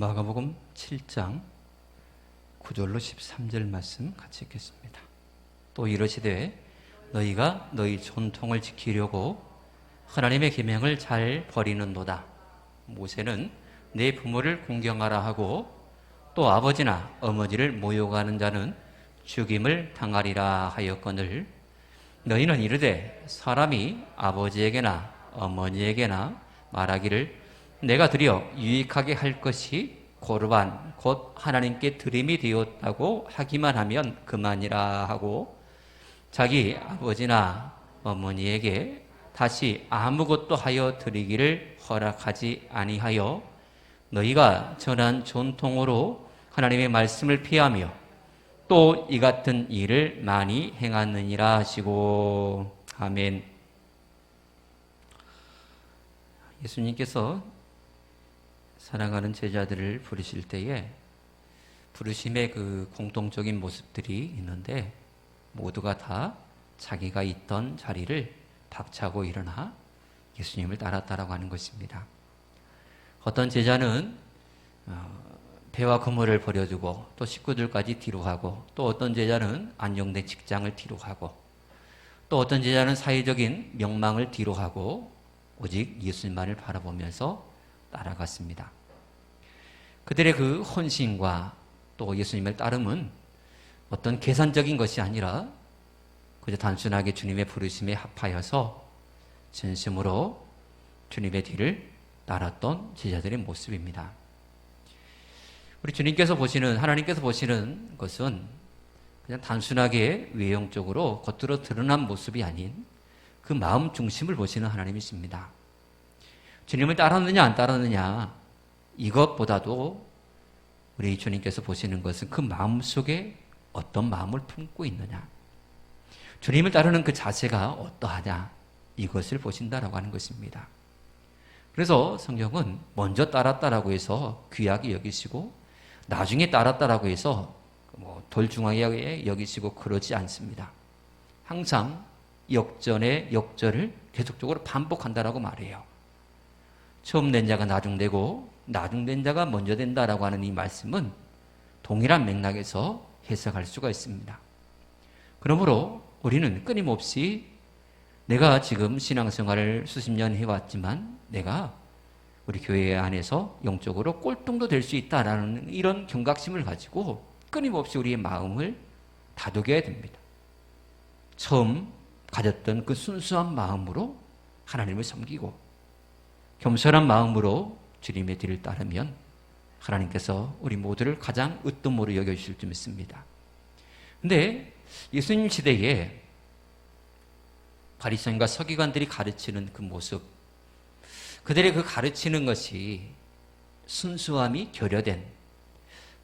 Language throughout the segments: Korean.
마가복음 7장 9절로 13절 말씀 같이 읽겠습니다. 또 이르시되 너희가 너희 전통을 지키려고 하나님의 계명을 잘 버리는도다. 모세는 내 부모를 공경하라 하고 또 아버지나 어머니를 모욕하는 자는 죽임을 당하리라 하였거늘 너희는 이르되 사람이 아버지에게나 어머니에게나 말하기를 내가 드려 유익하게 할 것이 고르반 곧 하나님께 드림이 되었다고 하기만 하면 그만이라 하고 자기 아버지나 어머니에게 다시 아무것도 하여 드리기를 허락하지 아니하여 너희가 전한 전통으로 하나님의 말씀을 피하며 또 이 같은 일을 많이 행하느니라 하시고 아멘. 예수님께서 사랑하는 제자들을 부르실 때에 부르심의 그 공통적인 모습들이 있는데 모두가 다 자기가 있던 자리를 박차고 일어나 예수님을 따랐다라고 하는 것입니다. 어떤 제자는 배와 그물을 버려두고 또 식구들까지 뒤로 하고 또 어떤 제자는 안정된 직장을 뒤로 하고 또 어떤 제자는 사회적인 명망을 뒤로 하고 오직 예수님만을 바라보면서 따라갔습니다. 그들의 그 헌신과 또 예수님을 따름은 어떤 계산적인 것이 아니라 그저 단순하게 주님의 부르심에 합하여서 진심으로 주님의 뒤를 따랐던 제자들의 모습입니다. 우리 하나님께서 보시는 것은 그냥 단순하게 외형적으로 겉으로 드러난 모습이 아닌 그 마음 중심을 보시는 하나님이십니다. 주님을 따랐느냐 안 따랐느냐 이것보다도 우리 주님께서 보시는 것은 그 마음 속에 어떤 마음을 품고 있느냐, 주님을 따르는 그 자세가 어떠하냐 이것을 보신다라고 하는 것입니다. 그래서 성경은 먼저 따랐다라고 해서 귀하게 여기시고 나중에 따랐다라고 해서 덜 중하게 여기시고 그러지 않습니다. 항상 역전의 역전을 계속적으로 반복한다라고 말해요. 처음 된 자가 나중되고 나중된 자가 먼저 된다라고 하는 이 말씀은 동일한 맥락에서 해석할 수가 있습니다. 그러므로 우리는 끊임없이 내가 지금 신앙생활을 수십 년 해왔지만 내가 우리 교회 안에서 영적으로 꼴통도 될 수 있다라는 이런 경각심을 가지고 끊임없이 우리의 마음을 다독여야 됩니다. 처음 가졌던 그 순수한 마음으로 하나님을 섬기고 겸손한 마음으로 주님의 뒤를 따르면 하나님께서 우리 모두를 가장 으뜸으로 여겨주실 줄 믿습니다. 그런데 예수님 시대에 바리새인과 서기관들이 가르치는 그 모습, 그들의 그 가르치는 것이 순수함이 결여된,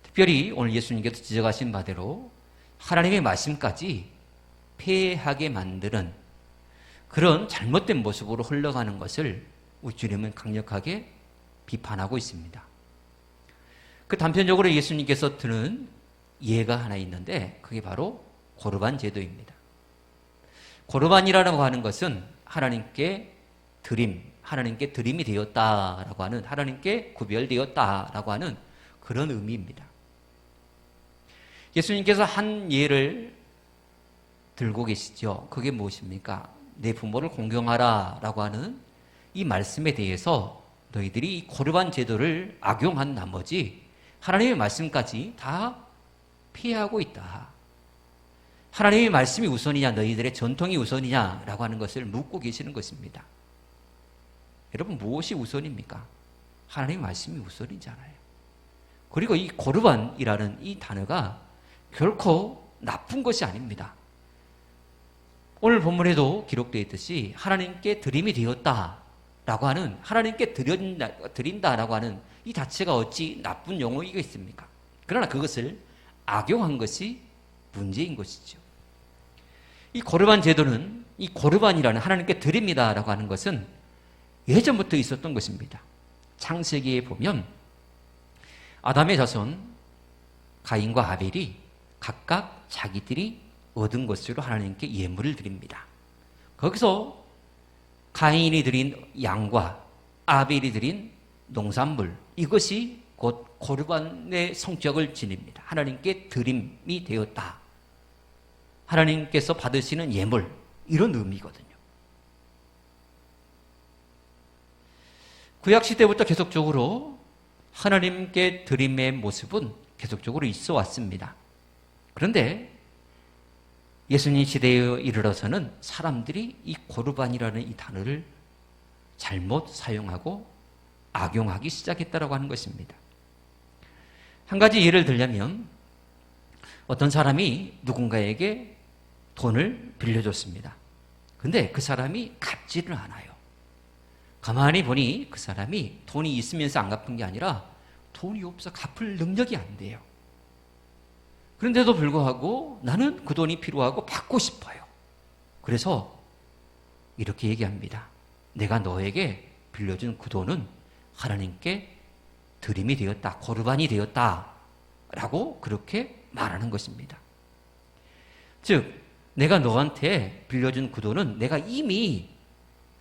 특별히 오늘 예수님께서 지적하신 바대로 하나님의 말씀까지 폐하게 만드는 그런 잘못된 모습으로 흘러가는 것을 우리 주님은 강력하게 비판하고 있습니다. 그 단편적으로 예수님께서 드는 예가 하나 있는데 그게 바로 고르반 제도입니다. 고르반이라고 하는 것은 하나님께 드림이 되었다라고 하는, 하나님께 구별되었다라고 하는 그런 의미입니다. 예수님께서 한 예를 들고 계시죠. 그게 무엇입니까? 내 부모를 공경하라라고 하는 이 말씀에 대해서 너희들이 이 고르반 제도를 악용한 나머지 하나님의 말씀까지 다 피하고 있다. 하나님의 말씀이 우선이냐 너희들의 전통이 우선이냐라고 하는 것을 묻고 계시는 것입니다. 여러분 무엇이 우선입니까? 하나님의 말씀이 우선이잖아요. 그리고 이 고르반이라는 이 단어가 결코 나쁜 것이 아닙니다. 오늘 본문에도 기록되어 있듯이 하나님께 드림이 되었다라고 하는, 하나님께 드린다라고 하는 이 자체가 어찌 나쁜 용어이겠습니까? 그러나 그것을 악용한 것이 문제인 것이죠. 이 고르반 제도는, 이 고르반이라는 하나님께 드립니다라고 하는 것은 예전부터 있었던 것입니다. 창세기에 보면 아담의 자손 가인과 아벨이 각각 자기들이 얻은 것으로 하나님께 예물을 드립니다. 거기서 가인이 드린 양과 아벨이 드린 농산물, 이것이 곧 고르반의 성격을 지닙니다. 하나님께 드림이 되었다. 하나님께서 받으시는 예물, 이런 의미거든요. 구약시대부터 계속적으로 하나님께 드림의 모습은 계속적으로 있어 왔습니다. 그런데 예수님 시대에 이르러서는 사람들이 이 고르반이라는 이 단어를 잘못 사용하고 악용하기 시작했다고 하는 것입니다. 한 가지 예를 들자면 어떤 사람이 누군가에게 돈을 빌려줬습니다. 근데 그 사람이 갚지를 않아요. 가만히 보니 그 사람이 돈이 있으면서 안 갚은 게 아니라 돈이 없어 갚을 능력이 안 돼요. 그런데도 불구하고 나는 그 돈이 필요하고 받고 싶어요. 그래서 이렇게 얘기합니다. 내가 너에게 빌려준 그 돈은 하나님께 드림이 되었다, 고르반이 되었다 라고 그렇게 말하는 것입니다. 즉 내가 너한테 빌려준 그 돈은 내가 이미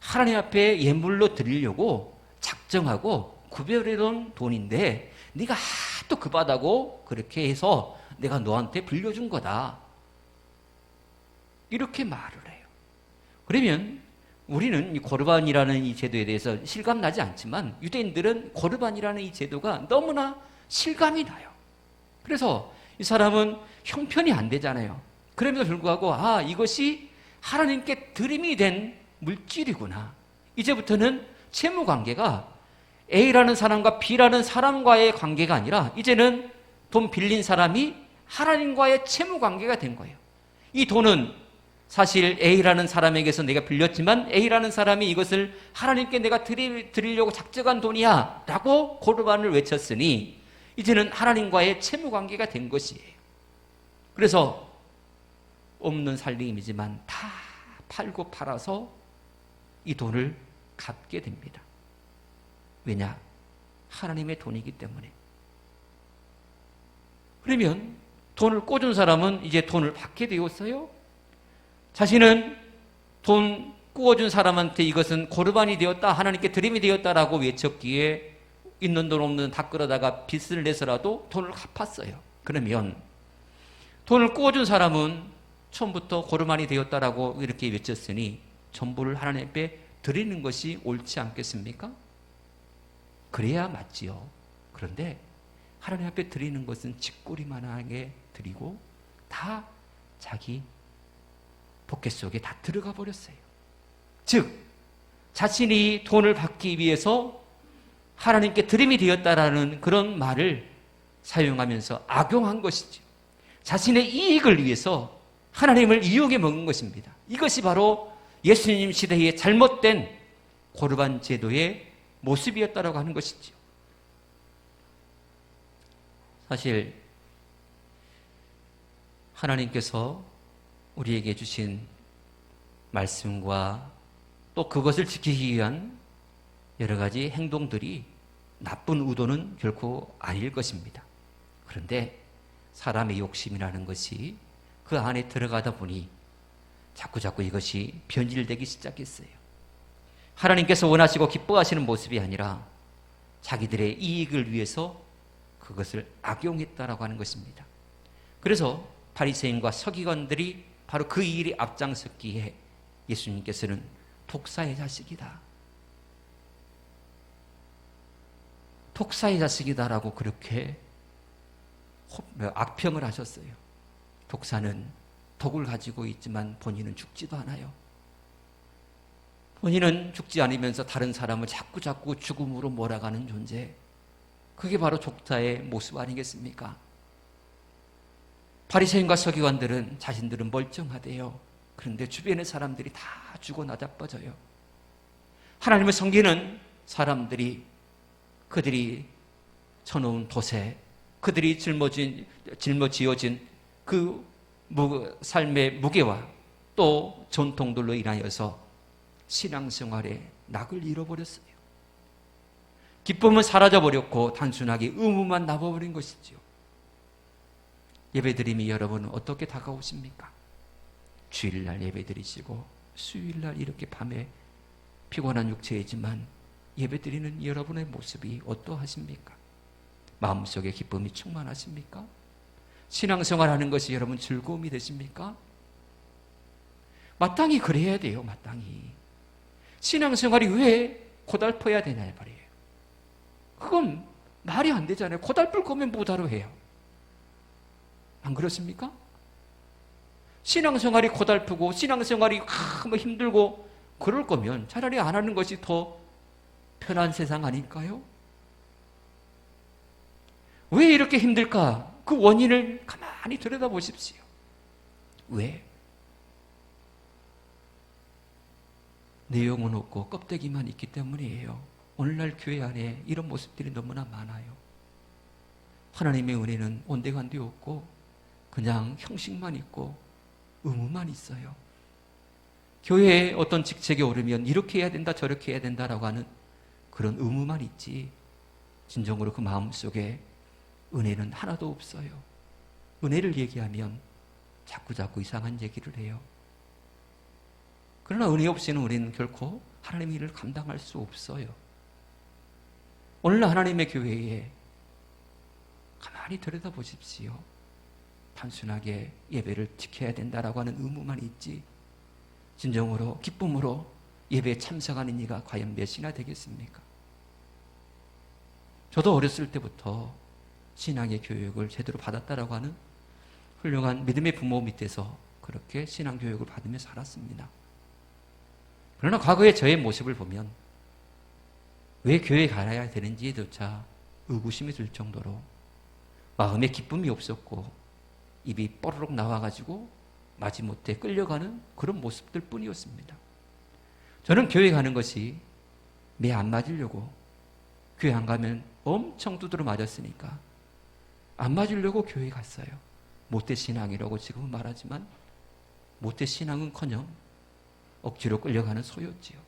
하나님 앞에 예물로 드리려고 작정하고 구별해 놓은 돈인데 네가 하도 급하다고 그렇게 해서 내가 너한테 빌려준 거다. 이렇게 말을 해요. 그러면 우리는 이 고르반이라는 이 제도에 대해서 실감 나지 않지만 유대인들은 고르반이라는 이 제도가 너무나 실감이 나요. 그래서 이 사람은 형편이 안 되잖아요. 그럼에도 불구하고 이것이 하나님께 드림이 된 물질이구나. 이제부터는 채무 관계가 A라는 사람과 B라는 사람과의 관계가 아니라 이제는 돈 빌린 사람이 하나님과의 채무 관계가 된 거예요. 이 돈은 사실 A라는 사람에게서 내가 빌렸지만 A라는 사람이 이것을 하나님께 내가 드리려고 작정한 돈이야 라고 고르반을 외쳤으니 이제는 하나님과의 채무 관계가 된 것이에요. 그래서 없는 살림이지만 다 팔고 팔아서 이 돈을 갚게 됩니다. 왜냐? 하나님의 돈이기 때문에. 그러면 돈을 꿔준 사람은 이제 돈을 받게 되었어요. 자신은 돈 꾸어준 사람한테 이것은 고르반이 되었다, 하나님께 드림이 되었다라고 외쳤기에 있는 돈 없는 돈 다 끌어다가 빚을 내서라도 돈을 갚았어요. 그러면 돈을 꾸어준 사람은 처음부터 고르반이 되었다라고 이렇게 외쳤으니 전부를 하나님 앞에 드리는 것이 옳지 않겠습니까? 그래야 맞지요. 그런데 하나님 앞에 드리는 것은 쥐꼬리만하게 드리고 다 자기 포켓 속에 다 들어가 버렸어요. 즉 자신이 돈을 받기 위해서 하나님께 드림이 되었다라는 그런 말을 사용하면서 악용한 것이죠. 자신의 이익을 위해서 하나님을 이용해 먹은 것입니다. 이것이 바로 예수님 시대의 잘못된 고르반 제도의 모습이었다라고 하는 것이죠. 사실 하나님께서 우리에게 주신 말씀과 또 그것을 지키기 위한 여러 가지 행동들이 나쁜 의도는 결코 아닐 것입니다. 그런데 사람의 욕심이라는 것이 그 안에 들어가다 보니 자꾸 이것이 변질되기 시작했어요. 하나님께서 원하시고 기뻐하시는 모습이 아니라 자기들의 이익을 위해서 그것을 악용했다라고 하는 것입니다. 그래서 바리새인과 서기관들이 바로 그 일이 앞장섰기에 예수님께서는 독사의 자식이다, 독사의 자식이다라고 그렇게 악평을 하셨어요. 독사는 독을 가지고 있지만 본인은 죽지도 않아요. 본인은 죽지 않으면서 다른 사람을 자꾸 죽음으로 몰아가는 존재. 그게 바로 독사의 모습 아니겠습니까? 바리새인과 서기관들은 자신들은 멀쩡하대요. 그런데 주변의 사람들이 다 죽어 나자빠져요. 하나님을 섬기는 사람들이 그들이 쳐놓은 돛에 그들이 짊어지어진 그 삶의 무게와 또 전통들로 인하여서 신앙생활에 낙을 잃어버렸어요. 기쁨은 사라져버렸고 단순하게 의무만 남아버린 것이죠. 예배드림이 여러분은 어떻게 다가오십니까? 주일날 예배드리시고 수요일날 이렇게 밤에 피곤한 육체이지만 예배드리는 여러분의 모습이 어떠하십니까? 마음속에 기쁨이 충만하십니까? 신앙생활하는 것이 여러분 즐거움이 되십니까? 마땅히 그래야 돼요. 마땅히. 신앙생활이 왜 고달퍼야 되냐 말이에요. 그건 말이 안 되잖아요. 고달플 거면 뭐다로 해요. 안 그렇습니까? 신앙생활이 고달프고 신앙생활이 뭐 힘들고 그럴 거면 차라리 안 하는 것이 더 편한 세상 아닐까요? 왜 이렇게 힘들까? 그 원인을 가만히 들여다보십시오. 왜? 내용은 없고 껍데기만 있기 때문이에요. 오늘날 교회 안에 이런 모습들이 너무나 많아요. 하나님의 은혜는 온데간데 없고 그냥 형식만 있고 의무만 있어요. 교회에 어떤 직책에 오르면 이렇게 해야 된다 저렇게 해야 된다라고 하는 그런 의무만 있지 진정으로 그 마음속에 은혜는 하나도 없어요. 은혜를 얘기하면 자꾸 이상한 얘기를 해요. 그러나 은혜 없이는 우리는 결코 하나님의 일을 감당할 수 없어요. 오늘 하나님의 교회에 가만히 들여다보십시오. 단순하게 예배를 지켜야 된다라고 하는 의무만 있지 진정으로 기쁨으로 예배에 참석하는 이가 과연 몇이나 되겠습니까? 저도 어렸을 때부터 신앙의 교육을 제대로 받았다라고 하는 훌륭한 믿음의 부모 밑에서 그렇게 신앙 교육을 받으며 살았습니다. 그러나 과거의 저의 모습을 보면 왜 교회에 가야 되는지조차 의구심이 들 정도로 마음에 기쁨이 없었고 입이 뽀르륵 나와가지고 마지못해 끌려가는 그런 모습들 뿐이었습니다. 저는 교회 가는 것이 매 안 맞으려고 교회 안 가면 엄청 두드러 맞았으니까 안 맞으려고 교회 갔어요. 못돼 신앙이라고 지금은 말하지만 못돼 신앙은커녕 억지로 끌려가는 소였지요.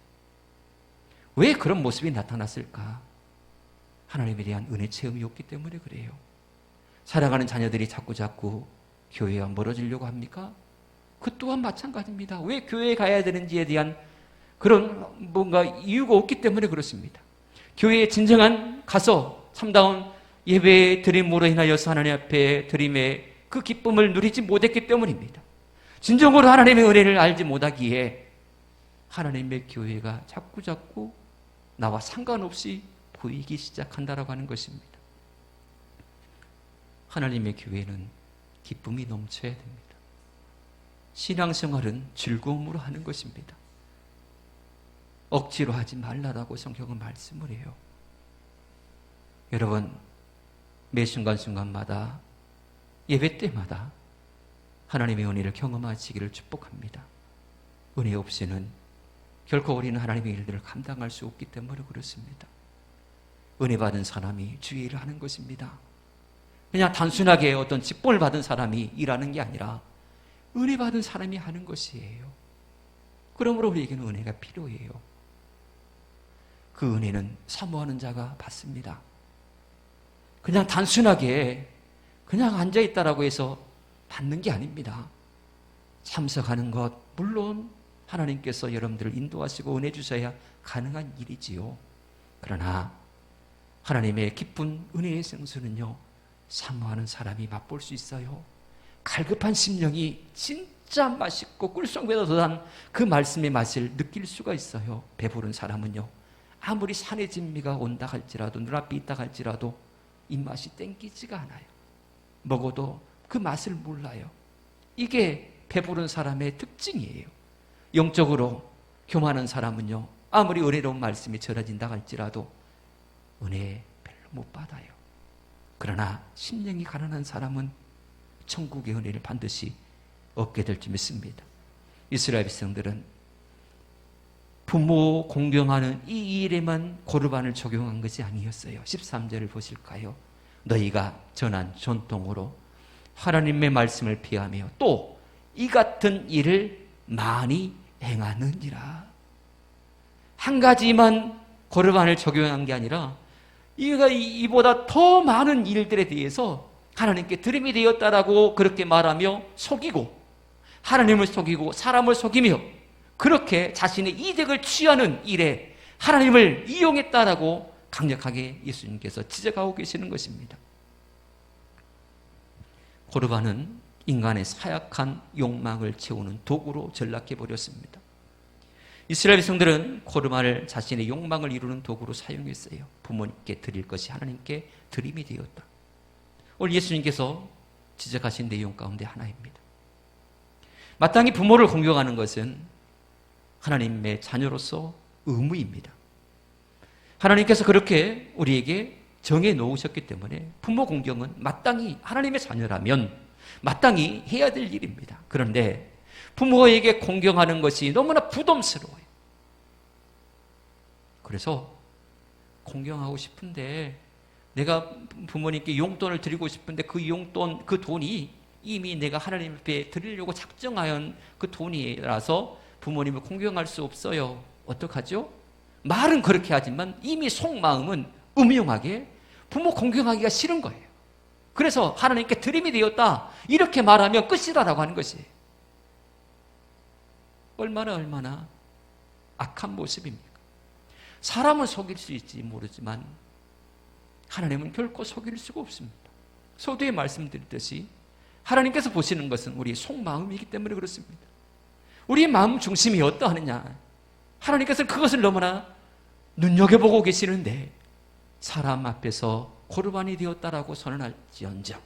왜 그런 모습이 나타났을까? 하나님에 대한 은혜 체험이 없기 때문에 그래요. 살아가는 자녀들이 자꾸 교회와 멀어지려고 합니까? 그 또한 마찬가지입니다. 왜 교회에 가야 되는지에 대한 그런 뭔가 이유가 없기 때문에 그렇습니다. 교회에 진정한 가서 참다운 예배의 드림으로 인하여서 하나님 앞에 드림의 그 기쁨을 누리지 못했기 때문입니다. 진정으로 하나님의 은혜를 알지 못하기에 하나님의 교회가 자꾸 나와 상관없이 보이기 시작한다라고 하는 것입니다. 하나님의 교회는 기쁨이 넘쳐야 됩니다. 신앙생활은 즐거움으로 하는 것입니다. 억지로 하지 말라라고 성경은 말씀을 해요. 여러분, 매 순간순간마다 예배 때마다 하나님의 은혜를 경험하시기를 축복합니다. 은혜 없이는 결코 우리는 하나님의 일들을 감당할 수 없기 때문에 그렇습니다. 은혜 받은 사람이 주의 일을 하는 것입니다. 그냥 단순하게 어떤 직분을 받은 사람이 일하는 게 아니라 은혜 받은 사람이 하는 것이에요. 그러므로 우리에게는 은혜가 필요해요. 그 은혜는 사모하는 자가 받습니다. 그냥 단순하게 그냥 앉아있다라고 해서 받는 게 아닙니다. 참석하는 것, 물론 하나님께서 여러분들을 인도하시고 은혜 주셔야 가능한 일이지요. 그러나 하나님의 기쁜 은혜의 생수는요, 사모하는 사람이 맛볼 수 있어요. 갈급한 심령이 진짜 맛있고 꿀송배도 더한 그 말씀의 맛을 느낄 수가 있어요. 배부른 사람은요, 아무리 산의 진미가 온다 할지라도 눈앞에 있다 할지라도 입맛이 땡기지가 않아요. 먹어도 그 맛을 몰라요. 이게 배부른 사람의 특징이에요. 영적으로 교만한 사람은요, 아무리 은혜로운 말씀이 전해진다 할지라도 은혜 별로 못 받아요. 그러나 심령이 가난한 사람은 천국의 은혜를 반드시 얻게 될 줄 믿습니다. 이스라엘 백성들은 부모 공경하는 이 일에만 고르반을 적용한 것이 아니었어요. 13절을 보실까요? 너희가 전한 전통으로 하나님의 말씀을 피하며 또 이 같은 일을 많이 행하느니라. 한 가지만 고르반을 적용한 게 아니라 이보다 더 많은 일들에 대해서 하나님께 드림이 되었다라고 그렇게 말하며 속이고 하나님을 속이고 사람을 속이며 그렇게 자신의 이득을 취하는 일에 하나님을 이용했다라고 강력하게 예수님께서 지적하고 계시는 것입니다. 고르반은 인간의 사약한 욕망을 채우는 도구로 전락해버렸습니다. 이스라엘 백성들은 고르반을 자신의 욕망을 이루는 도구로 사용했어요. 부모님께 드릴 것이 하나님께 드림이 되었다. 오늘 예수님께서 지적하신 내용 가운데 하나입니다. 마땅히 부모를 공경하는 것은 하나님의 자녀로서 의무입니다. 하나님께서 그렇게 우리에게 정해 놓으셨기 때문에 부모 공경은 마땅히 하나님의 자녀라면 마땅히 해야 될 일입니다. 그런데 부모에게 공경하는 것이 너무나 부담스러워요. 그래서 공경하고 싶은데 내가 부모님께 용돈을 드리고 싶은데 그 용돈, 그 돈이 이미 내가 하나님 앞에 드리려고 작정한 그 돈이라서 부모님을 공경할 수 없어요. 어떡하죠? 말은 그렇게 하지만 이미 속마음은 음흉하게 부모 공경하기가 싫은 거예요. 그래서 하나님께 드림이 되었다 이렇게 말하면 끝이다라고 하는 것이에요. 얼마나 악한 모습입니까? 사람은 속일 수 있지 모르지만 하나님은 결코 속일 수가 없습니다. 서두에 말씀드렸듯이 하나님께서 보시는 것은 우리의 속마음이기 때문에 그렇습니다. 우리의 마음 중심이 어떠하느냐, 하나님께서는 그것을 너무나 눈여겨보고 계시는데 사람 앞에서 고르반이 되었다라고 선언할지언정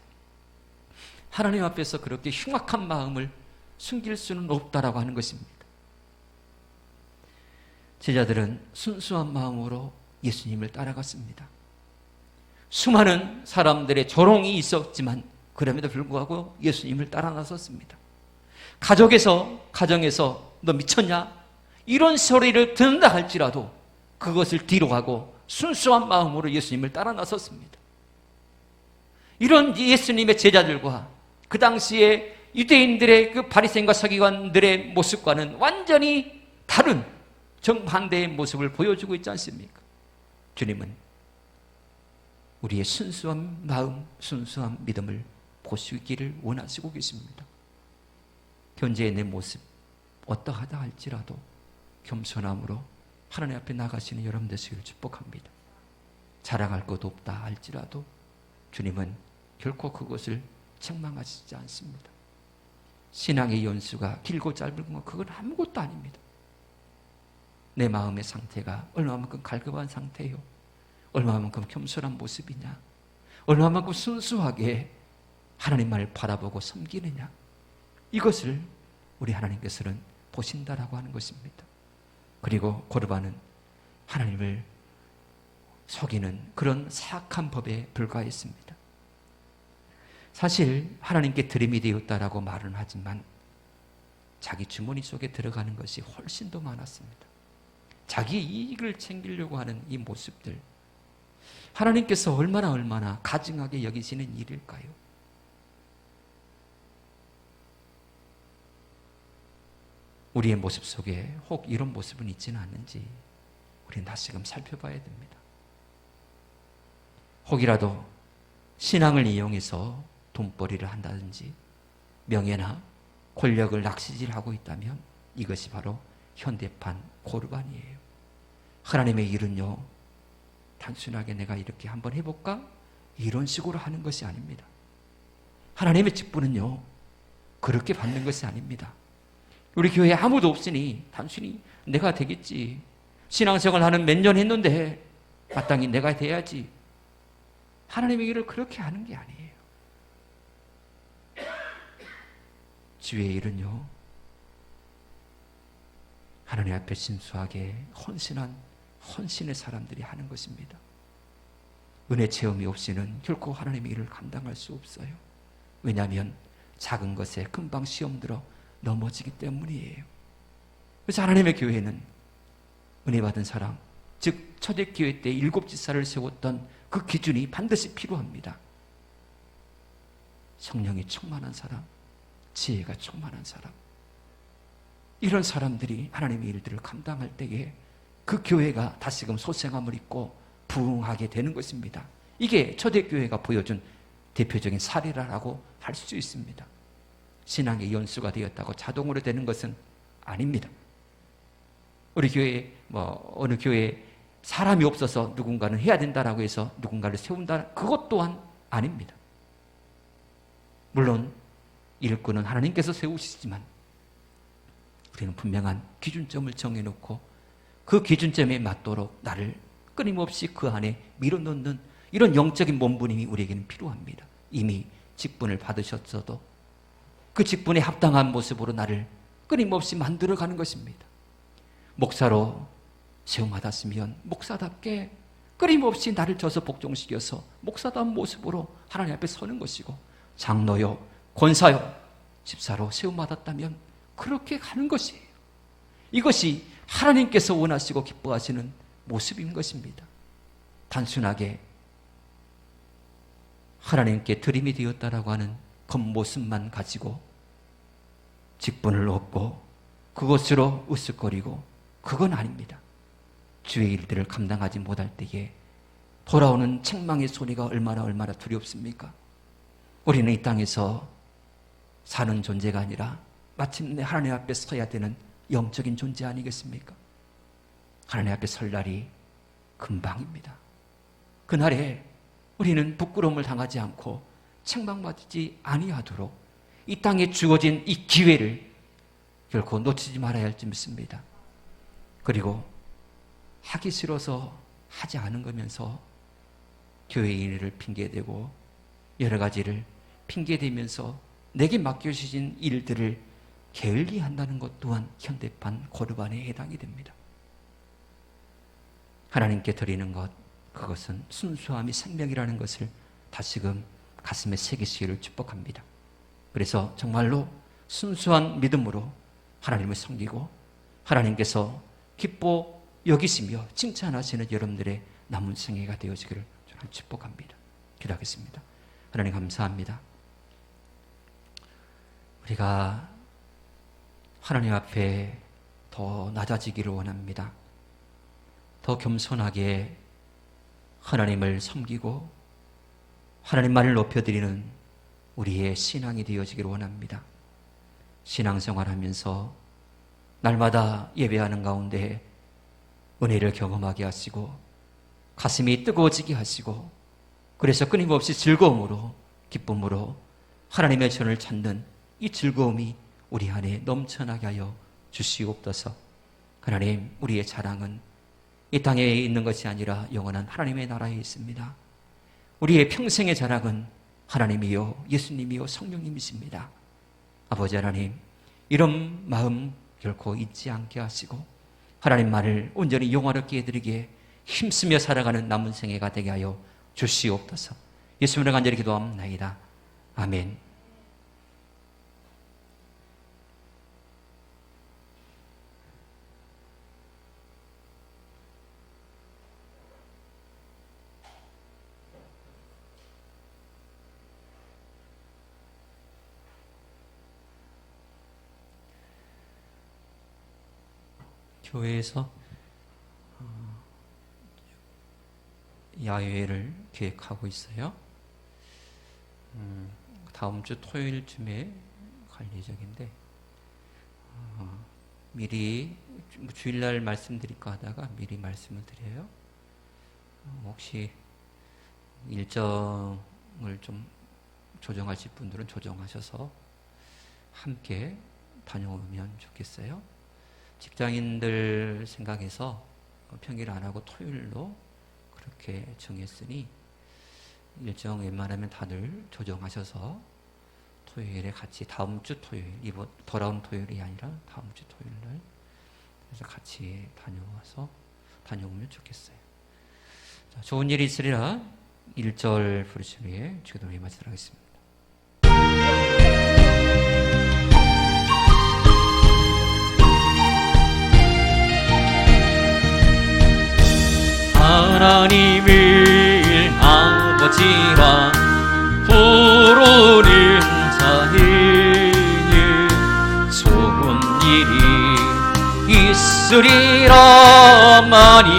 하나님 앞에서 그렇게 흉악한 마음을 숨길 수는 없다라고 하는 것입니다. 제자들은 순수한 마음으로 예수님을 따라갔습니다. 수많은 사람들의 조롱이 있었지만 그럼에도 불구하고 예수님을 따라 나섰습니다. 가정에서 너 미쳤냐? 이런 소리를 듣는다 할지라도 그것을 뒤로 하고 순수한 마음으로 예수님을 따라 나섰습니다. 이런 예수님의 제자들과 그 당시에 유대인들의 그 바리새인과 서기관들의 모습과는 완전히 다른 정반대의 모습을 보여주고 있지 않습니까? 주님은 우리의 순수한 마음, 순수한 믿음을 보시기를 원하시고 계십니다. 현재의 내 모습 어떠하다 할지라도 겸손함으로 하나님 앞에 나가시는 여러분 되시기를 축복합니다. 자랑할 것 없다 할지라도 주님은 결코 그것을 책망하시지 않습니다. 신앙의 연수가 길고 짧은 건 그건 아무것도 아닙니다. 내 마음의 상태가 얼마만큼 갈급한 상태요, 얼마만큼 겸손한 모습이냐, 얼마만큼 순수하게 하나님만을 바라보고 섬기느냐, 이것을 우리 하나님께서는 보신다라고 하는 것입니다. 그리고 고르반은 하나님을 속이는 그런 사악한 법에 불과했습니다. 사실 하나님께 드림이 되었다라고 말은 하지만 자기 주머니 속에 들어가는 것이 훨씬 더 많았습니다. 자기 이익을 챙기려고 하는 이 모습들, 하나님께서 얼마나 가증하게 여기시는 일일까요? 우리의 모습 속에 혹 이런 모습은 있지는 않는지 우리는 다시금 살펴봐야 됩니다. 혹이라도 신앙을 이용해서 돈벌이를 한다든지 명예나 권력을 낚시질하고 있다면 이것이 바로 현대판 고르반이에요. 하나님의 일은요, 단순하게 내가 이렇게 한번 해볼까? 이런 식으로 하는 것이 아닙니다. 하나님의 직분은요, 그렇게 받는 것이 아닙니다. 우리 교회에 아무도 없으니 단순히 내가 되겠지, 신앙생활 하는 몇 년 했는데 마땅히 내가 돼야지, 하나님의 일을 그렇게 하는 게 아니에요. 주의 일은요, 하나님 앞에 순수하게 헌신의 사람들이 하는 것입니다. 은혜 체험이 없이는 결코 하나님의 일을 감당할 수 없어요. 왜냐하면 작은 것에 금방 시험 들어 넘어지기 때문이에요. 그래서 하나님의 교회는 은혜 받은 사람, 즉 초대교회 때 7 지사를 세웠던 그 기준이 반드시 필요합니다. 성령이 충만한 사람, 지혜가 충만한 사람, 이런 사람들이 하나님의 일들을 감당할 때에 그 교회가 다시금 소생함을 입고 부흥하게 되는 것입니다. 이게 초대교회가 보여준 대표적인 사례라고 할 수 있습니다. 신앙의 연수가 되었다고 자동으로 되는 것은 아닙니다. 우리 교회 어느 교회에 사람이 없어서 누군가는 해야 된다라고 해서 누군가를 세운다, 그것 또한 아닙니다. 물론 일꾼은 하나님께서 세우시지만 우리는 분명한 기준점을 정해놓고 그 기준점에 맞도록 나를 끊임없이 그 안에 밀어넣는 이런 영적인 몸부림이 우리에게는 필요합니다. 이미 직분을 받으셨어도 그 직분에 합당한 모습으로 나를 끊임없이 만들어가는 것입니다. 목사로 세움받았으면 목사답게 끊임없이 나를 져서 복종시켜서 목사다운 모습으로 하나님 앞에 서는 것이고, 장로요, 권사요, 집사로 세움받았다면 그렇게 가는 것이에요. 이것이 하나님께서 원하시고 기뻐하시는 모습인 것입니다. 단순하게 하나님께 드림이 되었다라고 하는 겉모습만 가지고 직분을 얻고 그것으로 으쓱거리고, 그건 아닙니다. 주의 일들을 감당하지 못할 때에 돌아오는 책망의 소리가 얼마나 두렵습니까? 우리는 이 땅에서 사는 존재가 아니라 마침내 하나님 앞에 서야 되는 영적인 존재 아니겠습니까? 하나님 앞에 설 날이 금방입니다. 그날에 우리는 부끄러움을 당하지 않고 책망받지 아니하도록 이 땅에 주어진 이 기회를 결코 놓치지 말아야 할지 믿습니다. 그리고 하기 싫어서 하지 않은 거면서 교회 일을 핑계대고 여러 가지를 핑계대면서 내게 맡겨주신 일들을 게을리한다는 것 또한 현대판 고르반에 해당이 됩니다. 하나님께 드리는 것, 그것은 순수함이 생명이라는 것을 다시금 가슴에 새기시기를 축복합니다. 그래서 정말로 순수한 믿음으로 하나님을 섬기고 하나님께서 기뻐 여기시며 칭찬하시는 여러분들의 남은 생애가 되어지기를 저는 축복합니다. 기도하겠습니다. 하나님 감사합니다. 우리가 하나님 앞에 더 낮아지기를 원합니다. 더 겸손하게 하나님을 섬기고 하나님만을 높여드리는 우리의 신앙이 되어지기를 원합니다. 신앙생활하면서 날마다 예배하는 가운데 은혜를 경험하게 하시고 가슴이 뜨거워지게 하시고, 그래서 끊임없이 즐거움으로 기쁨으로 하나님의 전을 찾는 이 즐거움이 우리 안에 넘쳐나게 하여 주시옵소서. 하나님, 우리의 자랑은 이 땅에 있는 것이 아니라 영원한 하나님의 나라에 있습니다. 우리의 평생의 자랑은 하나님이요 예수님이요 성령님이십니다. 아버지 하나님, 이런 마음 결코 잊지 않게 하시고 하나님만을 온전히 영화롭게 해드리기에 힘쓰며 살아가는 남은 생애가 되게 하여 주시옵소서. 예수님으로 간절히 기도합나이다. 아멘. 교회에서 야외를 계획하고 있어요. 다음 주 토요일쯤에 갈 예정인데 미리 주일날 말씀드릴까 하다가 미리 말씀을 드려요. 혹시 일정을 좀 조정하실 분들은 조정하셔서 함께 다녀오면 좋겠어요. 직장인들 생각해서 평일 안 하고 토요일로 그렇게 정했으니 일정 웬만하면 다들 조정하셔서 토요일에 같이, 다음 주 토요일, 이번 돌아온 토요일이 아니라 다음 주 토요일날 그래서 같이 다녀오면 좋겠어요. 자, 좋은 일이 있으리라 1절 부르신 후에 기도를 마치도록 하겠습니다. 하나님을 아버지라 부르는 자에게 좋은 일이 있으리라. 많이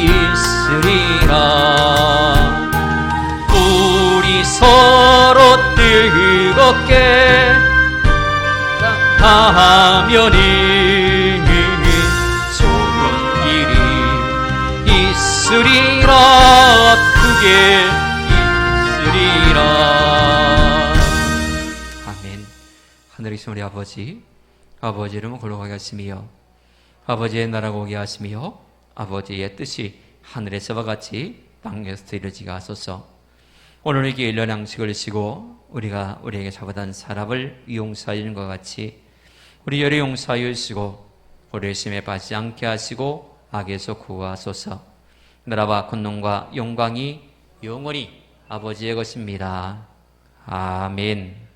있으리라. 우리 서로 뜨겁게 하면은 좋은 일이 있으리라. 크게 있으리라. 하늘에 계신 우리 아버지, 아버지 이름을 거룩하게 하시며 아버지의 나라가 오게 하시며 아버지의 뜻이 하늘에서와 같이 땅에서도 이루어지게 하소서. 오늘 우리에게 일년 양식을 주시고 우리가 우리에게 잘못한 사람을 용서하여 주는 것 같이 우리 열의 용서하여 주시고 우리의 심에 빠지지 않게 하시고 악에서 구하소서. 나라와 권능과 영광이 영원히 아버지의 것입니다. 아멘.